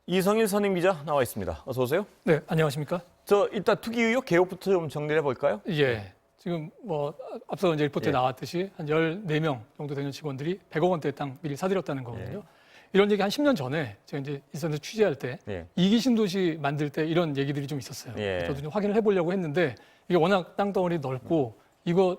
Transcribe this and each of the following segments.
이성일 선임기자 나와 있습니다. 어서 오세요. 네, 안녕하십니까? 일단 투기 의혹 개요부터 좀 정리해 볼까요? 예. 지금 앞서 이제 리포트에 나왔듯이 한 14명 정도 되는 직원들이 100억 원대 땅 미리 사들였다는 거거든요. 이런 얘기 한 10년 전에 제가 이제 이선에서 취재할 때 이기 신도시 만들 때 이런 얘기들이 좀 있었어요. 저도 좀 확인을 해보려고 했는데 이게 워낙 땅덩어리 넓고 이거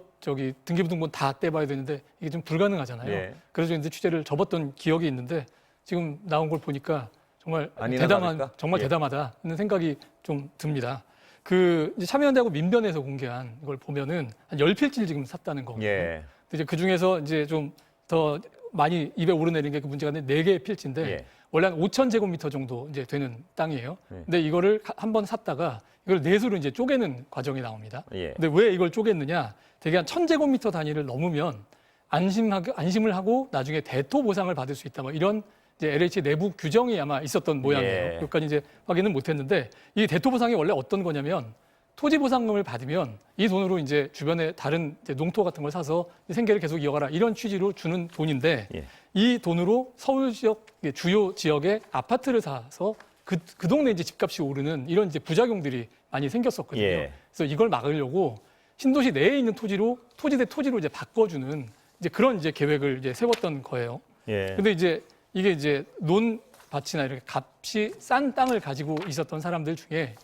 등기부등본 다 떼봐야 되는데 이게 좀 불가능하잖아요. 그래서 이제 취재를 접었던 기억이 있는데 지금 나온 걸 보니까 정말 대담하다는 생각이 좀 듭니다. 이제 참여연대하고 민변에서 공개한 이걸 보면은 한 10필지를 지금 샀다는 거거든요. 이제 그 중에서 이제 좀 더 많이 입에 오르내린 게 그 문제가 있는데 4개의 필지인데 원래 한 5,000제곱미터 정도 이제 되는 땅이에요. 근데 이거를 한 번 샀다가 이걸 내수로 이제 쪼개는 과정이 나옵니다. 근데 왜 이걸 쪼갰느냐? 대개 한 1,000제곱미터 단위를 넘으면 안심을 하고 나중에 대토 보상을 받을 수 있다. 뭐 이런 이제 LH 내부 규정이 아마 있었던 모양이에요. 여기까지 이제 확인은 못했는데 이 대토 보상이 원래 어떤 거냐면 토지 보상금을 받으면 이 돈으로 이제 주변에 다른 이제 농토 같은 걸 사서 생계를 계속 이어가라 이런 취지로 주는 돈인데 이 돈으로 서울 지역 주요 지역에 아파트를 사서 그 동네 이제 집값이 오르는 이런 이제 부작용들이 많이 생겼었거든요. 그래서 이걸 막으려고 신도시 내에 있는 토지 대 토지로 이제 바꿔주는 이제 그런 이제 계획을 이제 세웠던 거예요. 근데 이제 이게 이제 논밭이나 이렇게 값이 싼 땅을 가지고 있었던 사람들 중에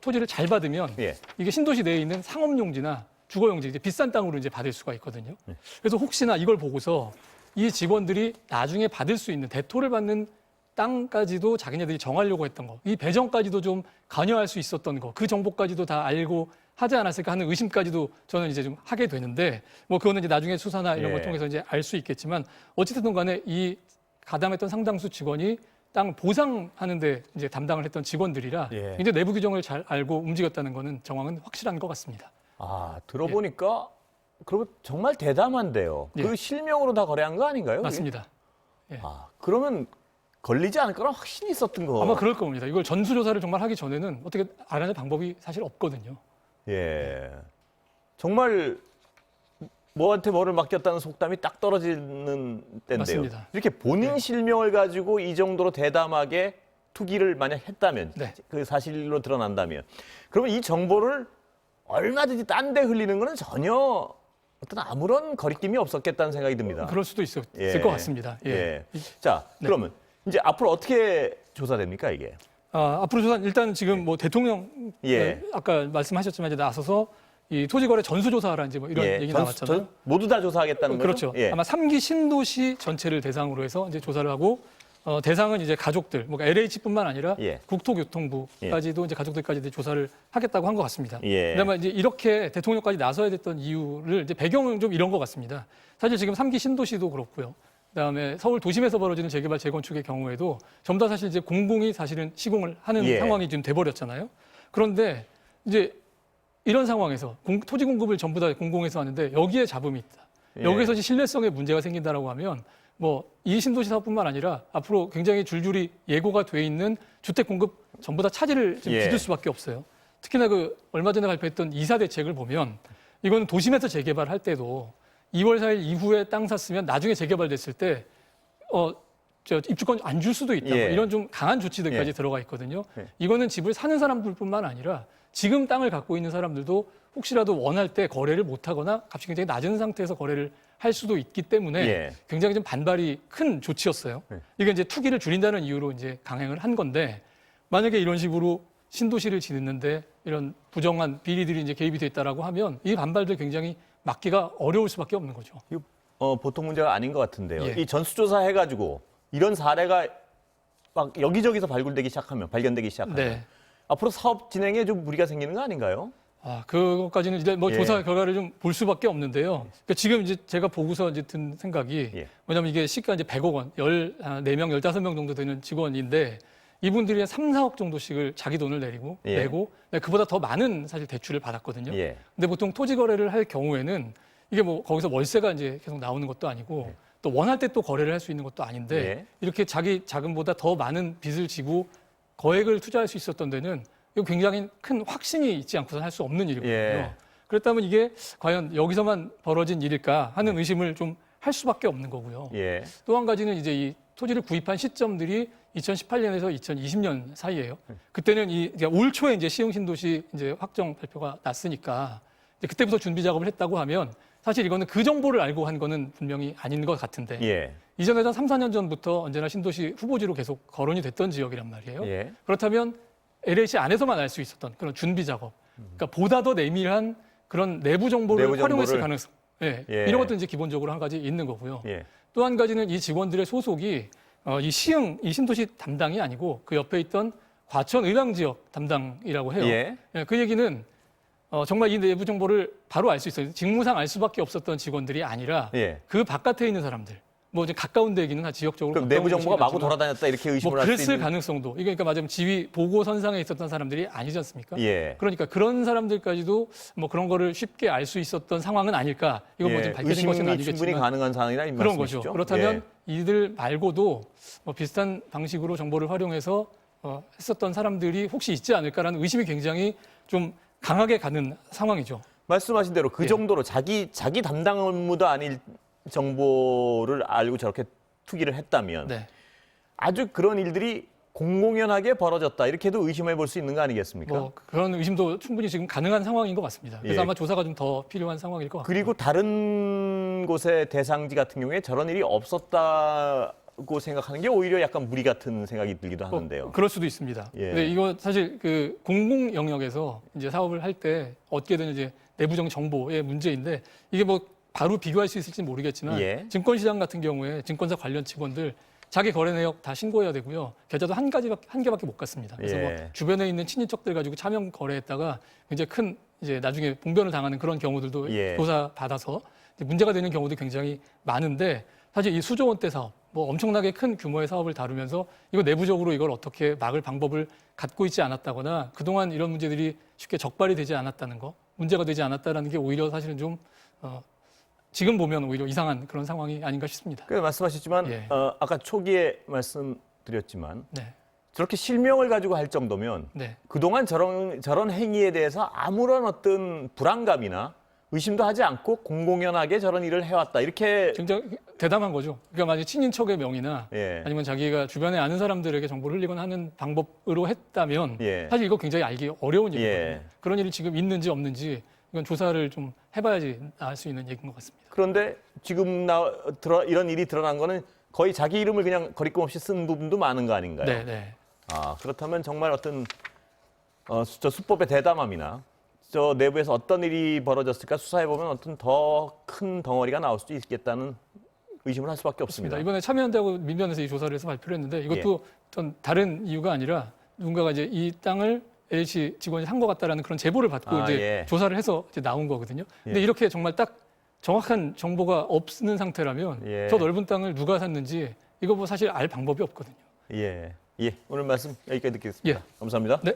토지를 잘 받으면 이게 신도시 내에 있는 상업용지나 주거용지 이제 비싼 땅으로 이제 받을 수가 있거든요. 그래서 혹시나 이걸 보고서 이 직원들이 나중에 받을 수 있는 대토를 받는 땅까지도 자기네들이 정하려고 했던 거, 이 배정까지도 좀 관여할 수 있었던 거, 그 정보까지도 다 알고 하지 않았을까 하는 의심까지도 저는 이제 좀 하게 되는데 뭐 그거는 이제 나중에 수사나 이런 걸 통해서 이제 알 수 있겠지만 어찌됐든 간에 이 가담했던 상당수 직원이 땅 보상하는데 이제 담당을 했던 직원들이라 이제 내부 규정을 잘 알고 움직였다는 거는 정황은 확실한 것 같습니다. 들어보니까 그러면 정말 대담한데요. 그 실명으로 다 거래한 거 아닌가요? 맞습니다. 그러면 걸리지 않을 거란 확신이 있었던 거. 아마 그럴 겁니다. 이걸 전수조사를 정말 하기 전에는 어떻게 알아낼 방법이 사실 없거든요. 정말 뭐한테 뭐를 맡겼다는 속담이 딱 떨어지는 때인데요. 맞습니다. 이렇게 본인 실명을 가지고 이 정도로 대담하게 투기를 만약 했다면, 그 사실로 드러난다면, 그러면 이 정보를 얼마든지 딴 데 흘리는 거는 전혀 아무런 거리낌이 없었겠다는 생각이 듭니다. 그럴 수도 있을 것 같습니다. 자, 그러면 이제 앞으로 어떻게 조사됩니까, 이게? 앞으로 조사 일단 지금 뭐 대통령 아까 말씀하셨지만 이제 나서서 이 토지거래 전수조사라 이제 뭐 이런 얘기 나왔잖아요. 모두 다 조사하겠다는 거죠? 그렇죠. 아마 3기 신도시 전체를 대상으로 해서 이제 조사를 하고 대상은 이제 가족들, 뭐 LH뿐만 아니라 국토교통부까지도 이제 가족들까지 이제 조사를 하겠다고 한 것 같습니다. 그다음에 이제 이렇게 대통령까지 나서야 됐던 이유를 이제 배경은 좀 이런 것 같습니다. 사실 지금 3기 신도시도 그렇고요. 그다음에 서울 도심에서 벌어지는 재개발 재건축의 경우에도 전부 다 사실 이제 공공이 사실은 시공을 하는 상황이 지금 돼버렸잖아요. 그런데 이제 이런 상황에서 토지 공급을 전부 다 공공에서 하는데 여기에 잡음이 있다. 여기서 이제 신뢰성에 문제가 생긴다라고 하면 뭐 이 신도시 사업뿐만 아니라 앞으로 굉장히 줄줄이 예고가 돼 있는 주택 공급 전부 다 차질을 지금 빚을 수밖에 없어요. 특히나 그 얼마 전에 발표했던 이사 대책을 보면 이건 도심에서 재개발할 때도 2월 4일 이후에 땅 샀으면 나중에 재개발됐을 때 입주권 안 줄 수도 있다. 뭐 이런 좀 강한 조치들까지 들어가 있거든요. 이거는 집을 사는 사람들뿐만 아니라 지금 땅을 갖고 있는 사람들도 혹시라도 원할 때 거래를 못하거나 값이 굉장히 낮은 상태에서 거래를 할 수도 있기 때문에 굉장히 좀 반발이 큰 조치였어요. 이게 이제 투기를 줄인다는 이유로 이제 강행을 한 건데 만약에 이런 식으로 신도시를 짓는데 이런 부정한 비리들이 이제 개입이 됐다라고 하면 이 반발도 굉장히 막기가 어려울 수밖에 없는 거죠. 이거 보통 문제가 아닌 것 같은데요. 이 전수조사 해가지고 이런 사례가 막 여기저기서 발견되기 시작하면 앞으로 사업 진행에 좀 무리가 생기는 거 아닌가요? 그것까지는 이제 뭐 조사 결과를 좀 볼 수밖에 없는데요. 그러니까 지금 이제 제가 보고서 이제 든 생각이 뭐냐면 이게 시가 이제 100억 원, 14명, 15명 정도 되는 직원인데 이분들이 한 3, 4억 정도씩을 자기 돈을 내고 그보다 더 많은 사실 대출을 받았거든요. 근데 보통 토지 거래를 할 경우에는 이게 뭐 거기서 월세가 이제 계속 나오는 것도 아니고 또 원할 때 또 거래를 할 수 있는 것도 아닌데 이렇게 자기 자금보다 더 많은 빚을 지고 거액을 투자할 수 있었던 데는 이거 굉장히 큰 확신이 있지 않고서는 할 수 없는 일이거든요. 그렇다면 이게 과연 여기서만 벌어진 일일까 하는 의심을 좀 할 수밖에 없는 거고요. 또 한 가지는 이제 이 토지를 구입한 시점들이 2018년에서 2020년 사이예요. 그때는 올 초에 이제 시흥 신도시 이제 확정 발표가 났으니까 이제 그때부터 준비 작업을 했다고 하면 사실 이거는 그 정보를 알고 한 거는 분명히 아닌 것 같은데 예. 이전에는 3, 4년 전부터 언제나 신도시 후보지로 계속 거론이 됐던 지역이란 말이에요. 예. 그렇다면 LH 안에서만 알 수 있었던 그런 준비 작업, 그러니까 보다 더 내밀한 그런 내부 정보를 활용했을 가능성, 예. 이런 것도 이제 기본적으로 한 가지 있는 거고요. 예. 또 한 가지는 이 직원들의 소속이 이 시흥, 이 신도시 담당이 아니고 그 옆에 있던 과천 의왕 지역 담당이라고 해요. 예. 예, 그 얘기는 정말 이 내부 정보를 바로 알 수 있어요. 직무상 알 수밖에 없었던 직원들이 아니라 예. 그 바깥에 있는 사람들, 뭐 이제 가까운 데 얘기는 다 지역적으로 그럼 내부 정보가 마구 곳이긴 하지만 돌아다녔다 이렇게 의심을 뭐 할 수 그랬을 있는. 가능성도 이게 그러니까 맞으면 지휘 보고 선상에 있었던 사람들이 아니지 않습니까? 예. 그러니까 그런 사람들까지도 뭐 그런 거를 쉽게 알 수 있었던 상황은 아닐까? 이거 뭐 좀 밝혀진 것은 의심이 충분히 아니겠지만 가능한 상황이라 이 그런 말씀이시죠? 거죠. 그렇다면 이들 말고도 뭐 비슷한 방식으로 정보를 활용해서 했었던 사람들이 혹시 있지 않을까라는 의심이 굉장히 좀 강하게 가는 상황이죠. 말씀하신 대로 그 예. 정도로 자기 담당 업무도 아닐 정보를 알고 저렇게 투기를 했다면 네. 아주 그런 일들이 공공연하게 벌어졌다 이렇게도 의심해 볼 수 있는 거 아니겠습니까? 뭐 그런 의심도 충분히 지금 가능한 상황인 것 같습니다. 그래서 예. 아마 조사가 좀 더 필요한 상황일 것 같고요. 그리고 다른 곳의 대상지 같은 경우에 저런 일이 없었다고 생각하는 게 오히려 약간 무리 같은 생각이 들기도 하는데요. 그럴 수도 있습니다. 예. 근데 이거 사실 그 공공 영역에서 이제 사업을 할 때 얻게 되는 이제 내부적 정보의 문제인데 이게 뭐 바로 비교할 수 있을지 모르겠지만 예. 증권시장 같은 경우에 증권사 관련 직원들 자기 거래 내역 다 신고해야 되고요. 계좌도 한 개밖에 못 갔습니다. 그래서 예. 뭐 주변에 있는 친인척들 가지고 차명 거래했다가 굉장히 큰 이제 나중에 봉변을 당하는 그런 경우들도 예. 조사 받아서 문제가 되는 경우도 굉장히 많은데 사실 이 수조 원대 사업, 뭐 엄청나게 큰 규모의 사업을 다루면서 이거 내부적으로 이걸 어떻게 막을 방법을 갖고 있지 않았다거나 그동안 이런 문제들이 쉽게 적발이 되지 않았다는 거, 문제가 되지 않았다는 게 오히려 사실은 좀 지금 보면 오히려 이상한 그런 상황이 아닌가 싶습니다. 그 말씀하셨지만 예. 아까 초기에 말씀드렸지만 네, 저렇게 실명을 가지고 할 정도면 네, 그동안 저런 행위에 대해서 아무런 어떤 불안감이나 의심도 하지 않고 공공연하게 저런 일을 해왔다 이렇게 굉장히 대담한 거죠. 그러니까 만약 친인척의 명의나 예. 아니면 자기가 주변에 아는 사람들에게 정보를 흘리거나 하는 방법으로 했다면 예. 사실 이거 굉장히 알기 어려운 일이거든요. 예. 그런 일이 지금 있는지 없는지 이건 조사를 좀 해봐야지 알 수 있는 얘기인 것 같습니다. 그런데 지금 이런 일이 드러난 거는 거의 자기 이름을 그냥 거리낌 없이 쓴 부분도 많은 거 아닌가요? 네, 네. 아, 그렇다면 정말 어떤 저 수법의 대담함이나 저 내부에서 어떤 일이 벌어졌을까 수사해 보면 어떤 더 큰 덩어리가 나올 수도 있겠다는 의심을 할 수밖에 없습니다. 이번에 참여연대하고 민변에서 이 조사를 해서 발표를 했는데 이것도 어떤 다른 이유가 아니라 누군가가 이제 이 땅을 LH 직원이 산 것 같다라는 그런 제보를 받고 이제 예. 조사를 해서 이제 나온 거거든요. 근데 예. 이렇게 정말 딱 정확한 정보가 없는 상태라면 예. 저 넓은 땅을 누가 샀는지 이거 뭐 사실 알 방법이 없거든요. 예. 예. 오늘 말씀 여기까지 듣겠습니다. 예. 감사합니다. 네.